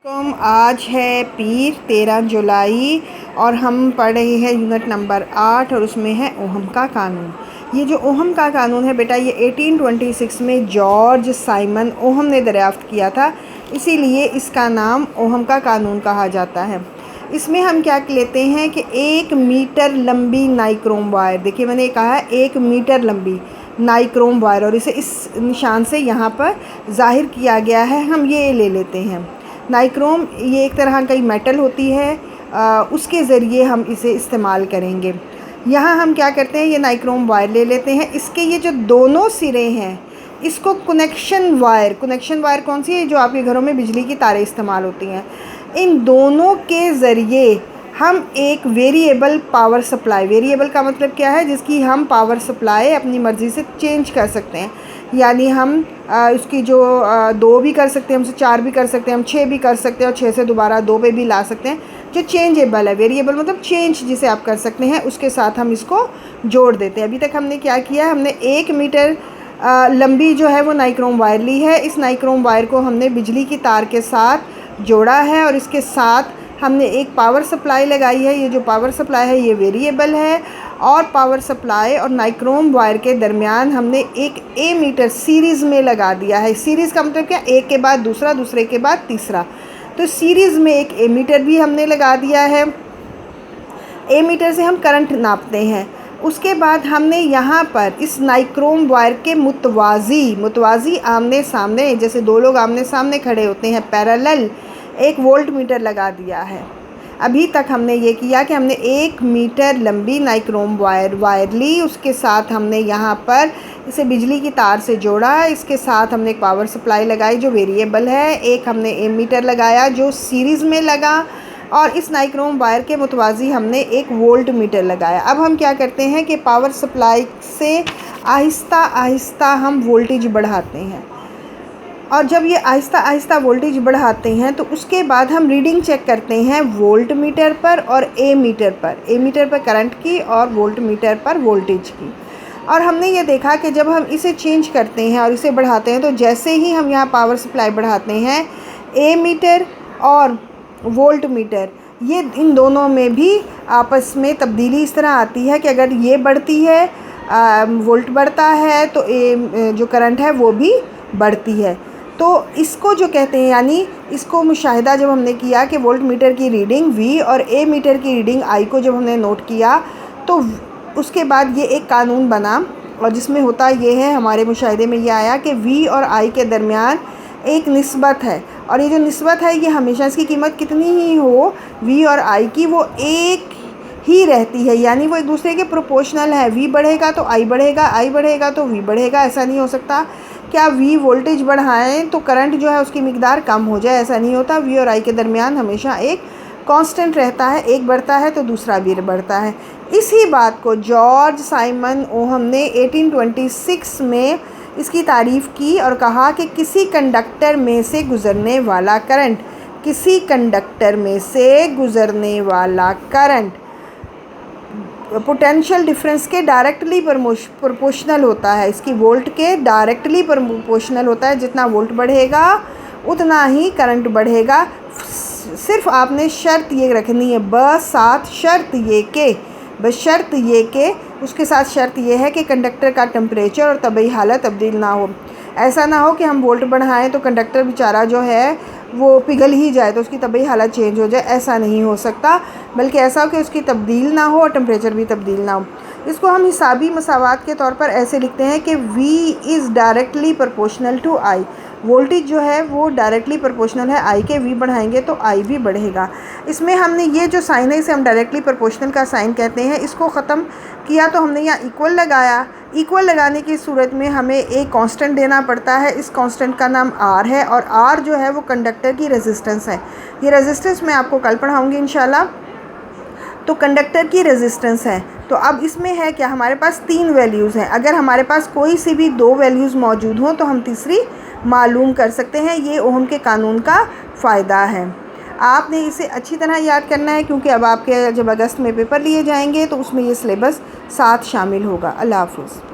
आज है पीर 13 जुलाई और हम पढ़ रहे हैं यूनिट नंबर 8 और उसमें है ओहम का कानून। ये जो ओहम का कानून है बेटा, ये 1826 में जॉर्ज साइमन ओहम ने दरियाफ्त किया था, इसीलिए इसका नाम ओहम का कानून कहा जाता है। इसमें हम क्या लेते हैं कि 1 मीटर लंबी नाइक्रोम वायर, देखिए मैंने कहा है 1 मीटर लंबी नाइक्रोम वायर, और इसे इस निशान से यहाँ पर ज़ाहिर किया गया है, हम ये ले लेते हैं। नाइक्रोम ये एक तरह की मेटल होती है, उसके ज़रिए हम इसे इस्तेमाल करेंगे। यहाँ हम क्या करते हैं, ये नाइक्रोम वायर ले लेते हैं, इसके ये जो दोनों सिरे हैं इसको कनेक्शन वायर कौन सी है, जो आपके घरों में बिजली की तारें इस्तेमाल होती हैं, इन दोनों के ज़रिए हम एक वेरिएबल पावर सप्लाई, वेरिएबल का मतलब क्या है, जिसकी हम पावर सप्लाई अपनी मर्ज़ी से चेंज कर सकते हैं। यानी हम इसकी जो 2 भी कर सकते हैं, हमसे 4 भी कर सकते हैं, हम 6 भी कर सकते हैं और 6 से दोबारा 2 पे भी ला सकते हैं। जो चेंजेबल है, वेरिएबल मतलब चेंज जिसे आप कर सकते हैं, उसके साथ हम इसको जोड़ देते हैं। अभी तक हमने क्या किया, हमने 1 मीटर लंबी जो है वो नाइक्रोम वायर ली है। इस नाइक्रोम वायर को हमने बिजली की तार के साथ जोड़ा है और इसके साथ हमने एक पावर सप्लाई लगाई है। ये जो पावर सप्लाई है ये वेरिएबल है, और पावर सप्लाई और नाइक्रोम वायर के दरमियान हमने एक एमीटर सीरीज़ में लगा दिया है। सीरीज़ का मतलब क्या, एक के बाद दूसरा, दूसरे के बाद तीसरा, तो सीरीज़ में एक एमीटर भी हमने लगा दिया है। एमीटर से हम करंट नापते हैं। उसके बाद हमने यहाँ पर इस नाइक्रोम वायर के मुतवाज़ी आमने सामने, जैसे 2 लोग आमने सामने खड़े होते हैं, पैरेलल एक वोल्ट मीटर लगा दिया है। अभी तक हमने ये किया कि हमने 1 मीटर लंबी नाइक्रोम वायर ली, उसके साथ हमने यहाँ पर इसे बिजली की तार से जोड़ा, इसके साथ हमने एक पावर सप्लाई लगाई जो वेरिएबल है, एक हमने एमीटर लगाया जो सीरीज़ में लगा, और इस नाइक्रोम वायर के मुतवाज़ी हमने एक वोल्ट मीटर लगाया। अब हम क्या करते हैं कि पावर सप्लाई से आहिस्ता आहिस्ता हम वोल्टेज बढ़ाते हैं, और जब ये आहिस्ता आहिस्ता वोल्टेज बढ़ाते हैं तो उसके बाद हम रीडिंग चेक करते हैं वोल्ट मीटर पर और एमीटर पर करंट की और वोल्ट मीटर पर वोल्टेज की। और हमने ये देखा कि जब हम इसे चेंज करते हैं और इसे बढ़ाते हैं, तो जैसे ही हम यहाँ पावर सप्लाई बढ़ाते हैं, एमीटर और वोल्ट मीटर, ये इन दोनों में भी आपस में तब्दीली इस तरह आती है कि अगर ये बढ़ती है, वोल्ट बढ़ता है, तो जो करंट है वो भी बढ़ती है। तो इसको जो कहते हैं, यानी इसको मुशाहिदा जब हमने किया कि वोल्ट मीटर की रीडिंग V और ए मीटर की रीडिंग I को जब हमने नोट किया, तो उसके बाद ये एक कानून बना, और जिसमें होता ये है, हमारे मुशाहिदे में ये आया कि V और I के दरमियान एक निस्बत है, और ये जो निस्बत है ये हमेशा, इसकी कीमत कितनी ही हो V और I की, वो एक ही रहती है, यानी वो एक दूसरे के प्रोपोर्शनल है। V बढ़ेगा तो I बढ़ेगा, I बढ़ेगा तो V बढ़ेगा। ऐसा नहीं हो सकता क्या V वोल्टेज बढ़ाएं तो करंट जो है उसकी मिकदार कम हो जाए, ऐसा नहीं होता। V और I के दरमियान हमेशा एक कांस्टेंट रहता है, एक बढ़ता है तो दूसरा भी बढ़ता है। इसी बात को जॉर्ज साइमन ओहम ने 1826 में इसकी तारीफ़ की और कहा कि किसी कंडक्टर में से गुज़रने वाला करंट पोटेंशियल डिफरेंस के डायरेक्टली प्रोपोर्शनल होता है, इसकी वोल्ट के डायरेक्टली प्रोपोर्शनल होता है। जितना वोल्ट बढ़ेगा उतना ही करंट बढ़ेगा। सिर्फ आपने शर्त ये रखनी है, बस शर्त ये के उसके साथ शर्त ये है कि कंडक्टर का टेम्परेचर और तबई हालत तब्दील ना हो। ऐसा ना हो कि हम वोल्ट बढ़ाएं तो कंडक्टर बेचारा जो है वो पिघल ही जाए, तो उसकी तबई हालत चेंज हो जाए, ऐसा नहीं हो सकता। बल्कि ऐसा हो कि उसकी तब्दील ना हो और टेम्परेचर भी तब्दील ना हो। इसको हम हिसाबी मसावात के तौर पर ऐसे लिखते हैं कि V is directly proportional to I। Voltage जो है वो डायरेक्टली प्रोपोर्शनल है I के, V बढ़ाएंगे तो I भी बढ़ेगा। इसमें हमने ये जो साइन है, इसे हम डायरेक्टली प्रोपोर्शनल का साइन कहते हैं, इसको ख़त्म किया तो हमने यहाँ इक्वल लगाया। इक्वल लगाने की सूरत में हमें एक कांस्टेंट देना पड़ता है, इस कांस्टेंट का नाम R है, और R जो है वो कंडक्टर की रेजिस्टेंस है। ये रेजिस्टेंस मैं आपको कल पढ़ाऊँगी इंशाल्लाह। तो कंडक्टर की रेजिस्टेंस है। तो अब इसमें है क्या, हमारे पास 3 वैल्यूज़ हैं। अगर हमारे पास कोई सी भी 2 वैल्यूज़ मौजूद हों तो हम तीसरी मालूम कर सकते हैं। ये ओहम के कानून का फ़ायदा है। आपने इसे अच्छी तरह याद करना है, क्योंकि अब आपके जब अगस्त में पेपर लिए जाएंगे तो उसमें ये सिलेबस साथ शामिल होगा। अल्लाह हाफ़िज़।